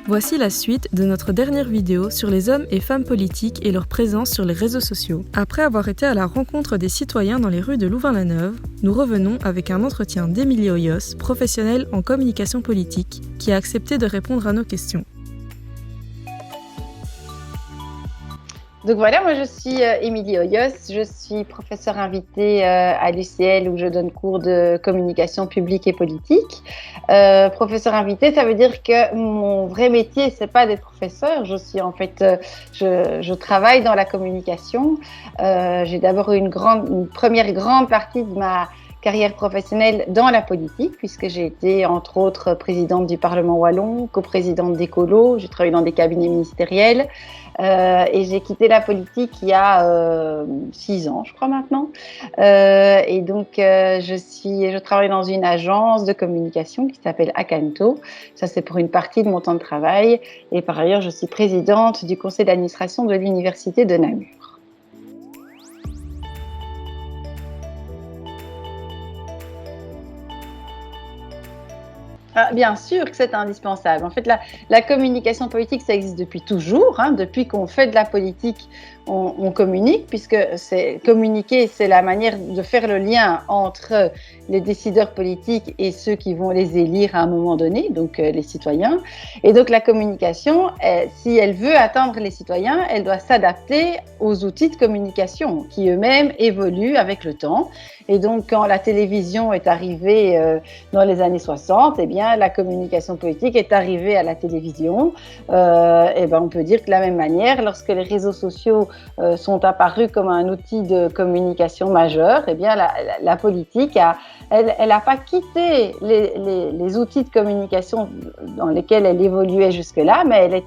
Voici la suite de notre dernière vidéo sur les hommes et femmes politiques et leur présence sur les réseaux sociaux. Après avoir été à la rencontre des citoyens dans les rues de Louvain-la-Neuve, nous revenons avec un entretien d'Émilie Hoyos, professionnelle en communication politique, qui a accepté de répondre à nos questions. Donc voilà, moi je suis Émilie Hoyos, je suis professeure invitée à l'UCL où je donne cours de communication publique et politique. Professeure invitée, ça veut dire que mon vrai métier, c'est pas d'être professeur. Je suis en fait, je travaille dans la communication. J'ai d'abord eu une première grande partie de ma carrière professionnelle dans la politique, puisque j'ai été entre autres présidente du Parlement wallon, coprésidente d'Écolo, j'ai travaillé dans des cabinets ministériels et j'ai quitté la politique il y a 6 ans, je crois maintenant. Et donc je travaille dans une agence de communication qui s'appelle Acanto. Ça c'est pour une partie de mon temps de travail. Et par ailleurs, je suis présidente du conseil d'administration de l'université de Namur. Ah, bien sûr que c'est indispensable. En fait, la communication politique, ça existe depuis toujours. Depuis qu'on fait de la politique, on communique, puisque communiquer, c'est la manière de faire le lien entre les décideurs politiques et ceux qui vont les élire à un moment donné, donc les citoyens. Et donc la communication, si elle veut atteindre les citoyens, elle doit s'adapter aux outils de communication qui eux-mêmes évoluent avec le temps. Et donc quand la télévision est arrivée dans les années 60, eh bien la communication politique est arrivée à la télévision. On peut dire que de la même manière, lorsque les réseaux sociaux sont apparus comme un outil de communication majeur, eh bien la politique elle n'a pas quitté les outils de communication dans lesquels elle évoluait jusque-là, mais elle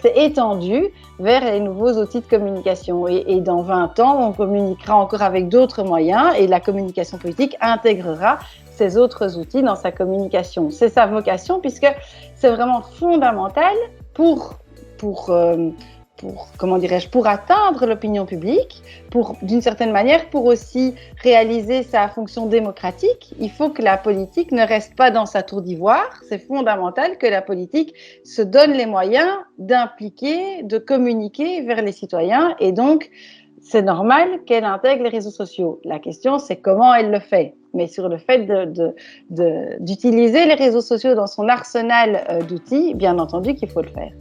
s'est étendue vers les nouveaux outils de communication. Et dans 20 ans, on communiquera encore avec d'autres moyens et la communication politique intégrera ces autres outils dans sa communication. C'est sa vocation, puisque c'est vraiment fondamental pour atteindre l'opinion publique, d'une certaine manière, pour aussi réaliser sa fonction démocratique. Il faut que la politique ne reste pas dans sa tour d'ivoire. C'est fondamental que la politique se donne les moyens d'impliquer, de communiquer vers les citoyens, et donc c'est normal qu'elle intègre les réseaux sociaux. La question, c'est comment elle le fait. Mais sur le fait d'utiliser les réseaux sociaux dans son arsenal d'outils, bien entendu qu'il faut le faire.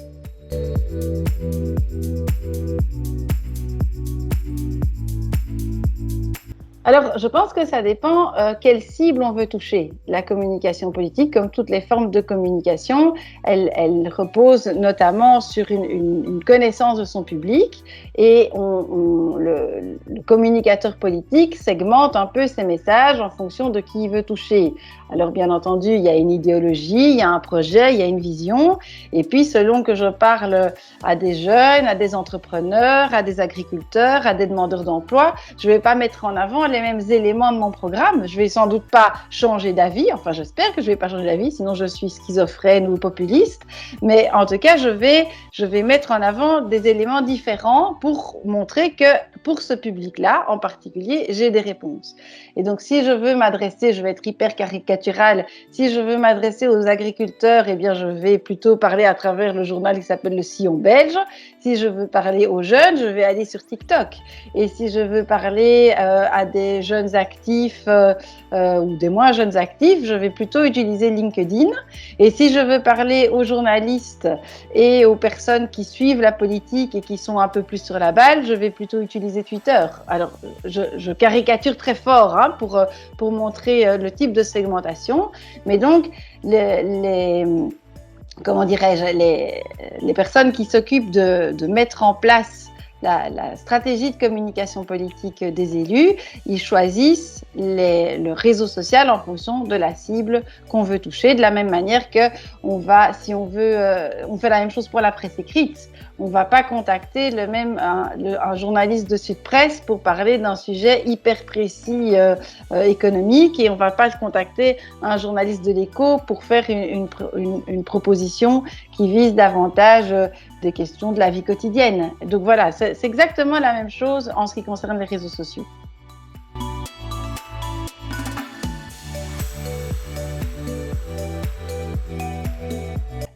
Alors, je pense que ça dépend quelle cible on veut toucher. La communication politique, comme toutes les formes de communication, elle repose notamment sur une connaissance de son public, et le communicateur politique segmente un peu ses messages en fonction de qui il veut toucher. Alors, bien entendu, il y a une idéologie, il y a un projet, il y a une vision, et puis selon que je parle à des jeunes, à des entrepreneurs, à des agriculteurs, à des demandeurs d'emploi, je ne vais pas mettre en avant les mêmes éléments de mon programme. Je vais sans doute pas changer d'avis. Enfin, j'espère que je vais pas changer d'avis, sinon je suis schizophrène ou populiste. Mais en tout cas, je vais mettre en avant des éléments différents pour montrer que pour ce public-là, en particulier, j'ai des réponses. Et donc, si je veux m'adresser, je vais être hyper caricaturale. Si je veux m'adresser aux agriculteurs, eh bien, je vais plutôt parler à travers le journal qui s'appelle Le Sillon belge. Si je veux parler aux jeunes, je vais aller sur TikTok. Et si je veux parler à des jeunes actifs ou des moins jeunes actifs, je vais plutôt utiliser LinkedIn. Et si je veux parler aux journalistes et aux personnes qui suivent la politique et qui sont un peu plus sur la balle, je vais plutôt utiliser Twitter. Alors, je caricature très fort pour montrer le type de segmentation. Mais donc, les personnes qui s'occupent de mettre en place la stratégie de communication politique des élus, ils choisissent le réseau social en fonction de la cible qu'on veut toucher, de la même manière que on fait la même chose pour la presse écrite. On ne va pas contacter un journaliste de Sud Presse pour parler d'un sujet hyper précis économique, et on ne va pas contacter un journaliste de l'Écho pour faire une proposition qui vise davantage des questions de la vie quotidienne. Donc voilà, c'est exactement la même chose en ce qui concerne les réseaux sociaux.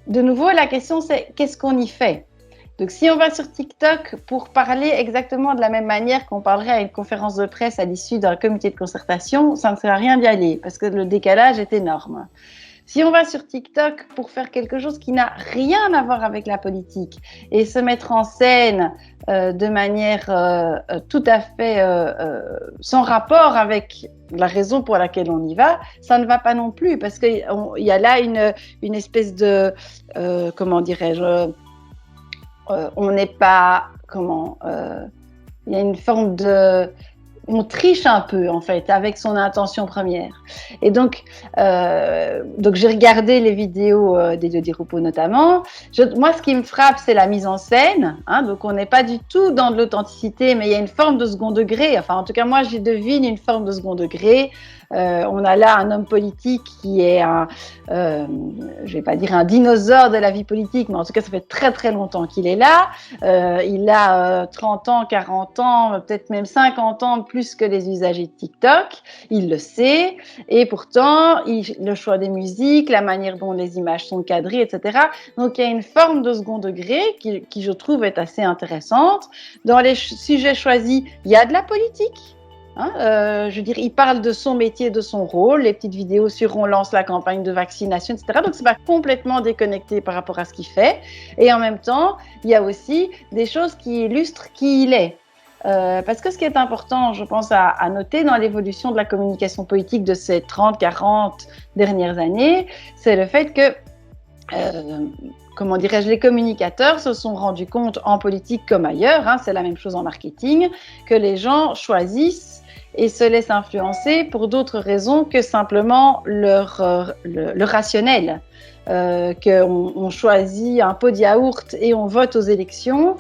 de nouveau, la question c'est qu'est-ce qu'on y fait? Donc, si on va sur TikTok pour parler exactement de la même manière qu'on parlerait à une conférence de presse à l'issue d'un comité de concertation, ça ne sert à rien d'y aller parce que le décalage est énorme. Si on va sur TikTok pour faire quelque chose qui n'a rien à voir avec la politique et se mettre en scène de manière tout à fait sans rapport avec la raison pour laquelle on y va, ça ne va pas non plus parce qu'il y a là une espèce de, comment dirais-je, on n'est pas, il y a une forme de... On triche un peu, en fait, avec son intention première. Et donc j'ai regardé les vidéos d'Elio Di Rupo notamment. Moi, ce qui me frappe, c'est la mise en scène. Hein, donc, on n'est pas du tout dans de l'authenticité, mais il y a une forme de second degré. Enfin, en tout cas, moi, j'y devine une forme de second degré. On a là un homme politique qui est je vais pas dire un dinosaure de la vie politique, mais en tout cas, ça fait très très longtemps qu'il est là. Il a 30 ans, 40 ans, peut-être même 50 ans plus que les usagers de TikTok. Il le sait. Et pourtant, le choix des musiques, la manière dont les images sont cadrées, etc. Donc, il y a une forme de second degré qui je trouve est assez intéressante. Dans les sujets choisis, il y a de la politique. Je veux dire, il parle de son métier, de son rôle, les petites vidéos sur on lance la campagne de vaccination, etc. Donc, c'est pas complètement déconnecté par rapport à ce qu'il fait. Et en même temps, il y a aussi des choses qui illustrent qui il est. Parce que ce qui est important, je pense, à noter dans l'évolution de la communication politique de ces 30-40 dernières années, c'est le fait que comment dirais-je, les communicateurs se sont rendus compte en politique comme ailleurs, c'est la même chose en marketing, que les gens choisissent et se laissent influencer pour d'autres raisons que simplement le rationnel. Qu'on choisit un pot de yaourt et on vote aux élections,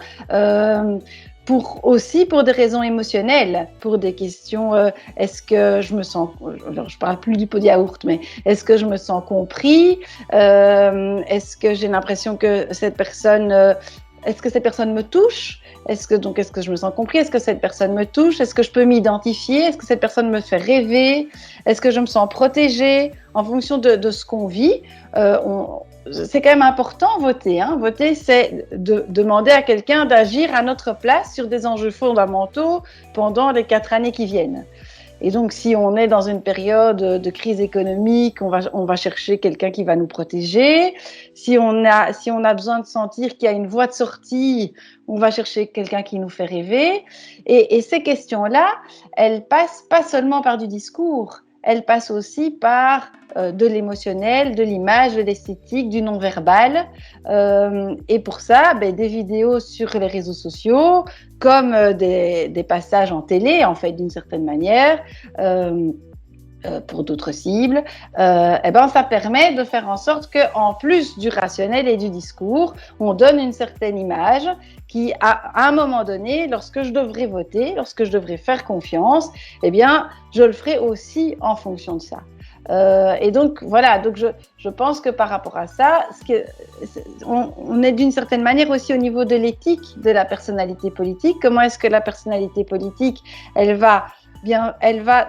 aussi pour des raisons émotionnelles, pour des questions, est-ce que je me sens, alors je parle plus du pot de yaourt, mais est-ce que je me sens compris, est-ce que j'ai l'impression que cette personne me touche, est-ce que je me sens compris, est-ce que cette personne me touche, est-ce que je peux m'identifier, est-ce que cette personne me fait rêver, est-ce que je me sens protégée en fonction de ce qu'on vit. C'est quand même important voter. Voter, c'est de demander à quelqu'un d'agir à notre place sur des enjeux fondamentaux pendant les 4 années qui viennent. Et donc, si on est dans une période de crise économique, on va chercher quelqu'un qui va nous protéger. Si on a besoin de sentir qu'il y a une voie de sortie, on va chercher quelqu'un qui nous fait rêver. Et ces questions-là, elles passent pas seulement par du discours. Elle passe aussi par de l'émotionnel, de l'image, de l'esthétique, du non-verbal. Et pour ça, des vidéos sur les réseaux sociaux, comme des passages en télé, en fait, d'une certaine manière, pour d'autres cibles, ça permet de faire en sorte qu'en plus du rationnel et du discours, on donne une certaine image qui, à un moment donné, lorsque je devrais voter, lorsque je devrais faire confiance, je le ferai aussi en fonction de ça. Et donc, voilà, je pense que par rapport à ça, on est d'une certaine manière aussi au niveau de l'éthique de la personnalité politique. Comment est-ce que la personnalité politique, elle va,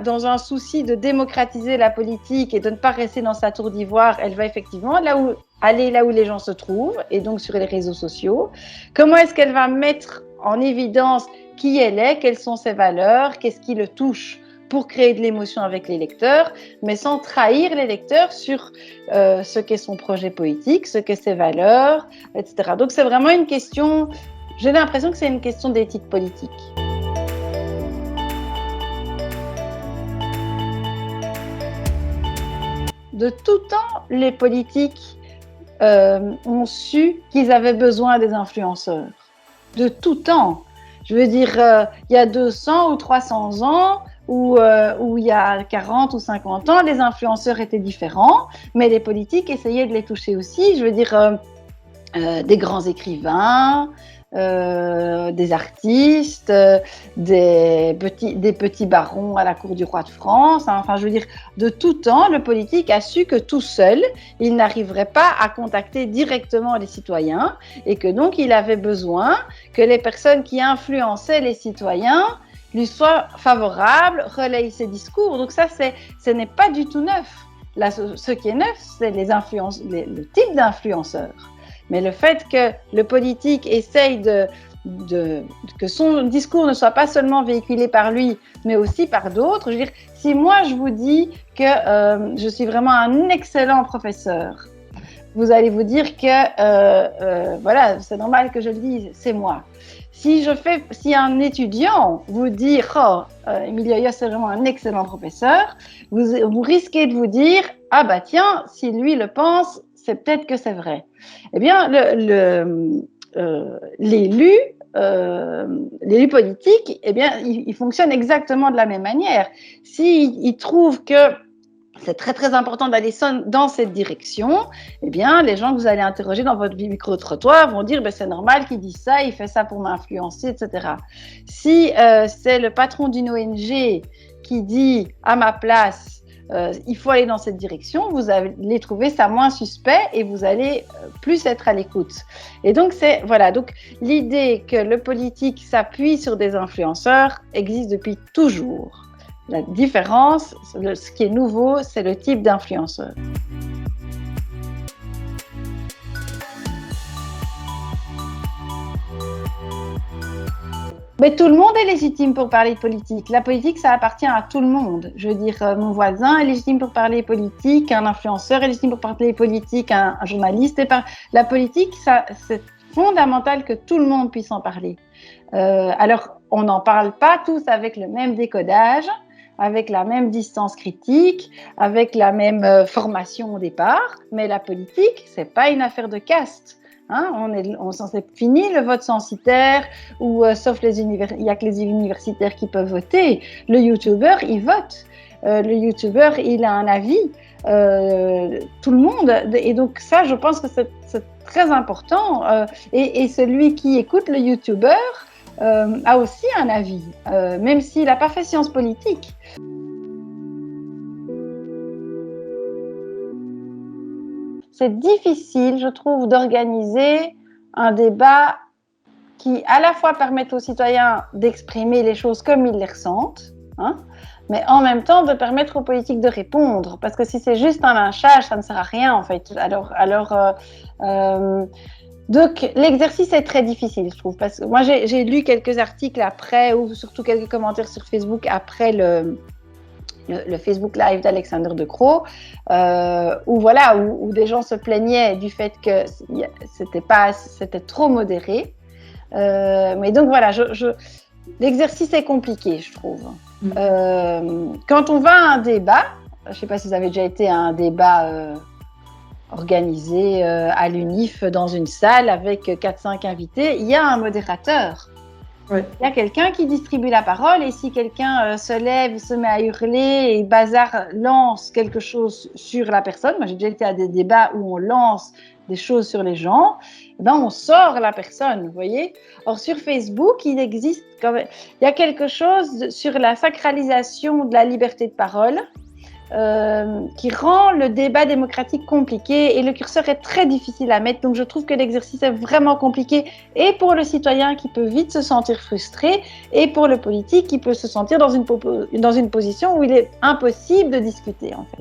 dans un souci de démocratiser la politique et de ne pas rester dans sa tour d'ivoire, elle va effectivement aller là où les gens se trouvent, et donc sur les réseaux sociaux. Comment est-ce qu'elle va mettre en évidence qui elle est, quelles sont ses valeurs, qu'est-ce qui le touche, pour créer de l'émotion avec les lecteurs, mais sans trahir les lecteurs sur ce qu'est son projet politique, ce qu'est ses valeurs, etc. Donc c'est vraiment une question, j'ai l'impression que c'est une question d'éthique politique. De tout temps, les politiques ont su qu'ils avaient besoin des influenceurs. De tout temps. Je veux dire, il y a 200 ou 300 ans, où il y a 40 ou 50 ans, les influenceurs étaient différents, mais les politiques essayaient de les toucher aussi. Je veux dire, des grands écrivains, des artistes, des petits barons à la cour du roi de France. Enfin, je veux dire, de tout temps, le politique a su que tout seul, il n'arriverait pas à contacter directement les citoyens et que donc il avait besoin que les personnes qui influençaient les citoyens lui soient favorables, relayent ses discours. Donc ça, ce n'est pas du tout neuf. ce qui est neuf, c'est le type d'influenceur. Mais le fait que le politique essaye que son discours ne soit pas seulement véhiculé par lui, mais aussi par d'autres. Je veux dire, si moi je vous dis que je suis vraiment un excellent professeur, vous allez vous dire que voilà, c'est normal que je le dise, c'est moi. Si un étudiant vous dit « Oh, Emilio Ayos, c'est vraiment un excellent professeur », vous risquez de vous dire « Ah bah tiens, si lui le pense, c'est peut-être que c'est vrai ». Eh bien, l'élu politique, eh bien, il fonctionne exactement de la même manière. S'il trouve que c'est très très important d'aller dans cette direction, eh bien, les gens que vous allez interroger dans votre micro-trottoir vont dire c'est normal qu'il dise ça, il fait ça pour m'influencer, etc. Si c'est le patron d'une ONG qui dit à ma place, il faut aller dans cette direction, vous allez trouver ça moins suspect et vous allez plus être à l'écoute. Et donc, donc l'idée que le politique s'appuie sur des influenceurs existe depuis toujours. La différence, ce qui est nouveau, c'est le type d'influenceur. Mais tout le monde est légitime pour parler de politique. La politique, ça appartient à tout le monde. Je veux dire, mon voisin est légitime pour parler politique, un influenceur est légitime pour parler politique, un journaliste. La politique, c'est fondamental que tout le monde puisse en parler. Alors, on n'en parle pas tous avec le même décodage, avec la même distance critique, avec la même formation au départ, mais la politique, c'est pas une affaire de caste. Hein, c'est fini le vote censitaire, ou sauf il y a que les universitaires qui peuvent voter. Le youtubeur, il vote. Le youtubeur, il a un avis. Tout le monde. Et donc ça, je pense que c'est très important. Et celui qui écoute le youtubeur a aussi un avis, même s'il n'a pas fait sciences politiques. C'est difficile, je trouve, d'organiser un débat qui, à la fois, permette aux citoyens d'exprimer les choses comme ils les ressentent, hein, mais en même temps de permettre aux politiques de répondre. Parce que si c'est juste un lynchage, ça ne sert à rien, en fait. Donc, l'exercice est très difficile, je trouve. Parce que moi, j'ai lu quelques articles après, ou surtout quelques commentaires sur Facebook après le Facebook Live d'Alexander De Croo, où des gens se plaignaient du fait que c'était trop modéré. Mais donc voilà, l'exercice est compliqué, je trouve. Quand on va à un débat, je ne sais pas si vous avez déjà été à un débat organisé à l'UNIF dans une salle avec 4-5 invités, il y a un modérateur. Oui. Il y a quelqu'un qui distribue la parole et si quelqu'un se lève, se met à hurler et lance quelque chose sur la personne, moi j'ai déjà été à des débats où on lance des choses sur les gens, on sort la personne, vous voyez. Or sur Facebook, il y a quelque chose sur la sacralisation de la liberté de parole qui rend le débat démocratique compliqué et le curseur est très difficile à mettre. Donc je trouve que l'exercice est vraiment compliqué et pour le citoyen qui peut vite se sentir frustré et pour le politique qui peut se sentir dans une position où il est impossible de discuter en fait.